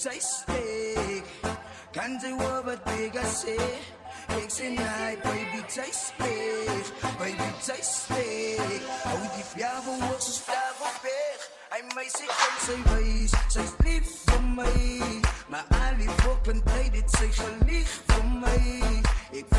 tastig. Kan sy hoor wat ek sê? Ek sê nee, baby tastig. Baby tastig. Hou die fjare hoog soos vlag op weg. Hy meisie kan sy wees, sy's lief vir my. Maar al die volk en tyd het sy gelieg vir my. Ek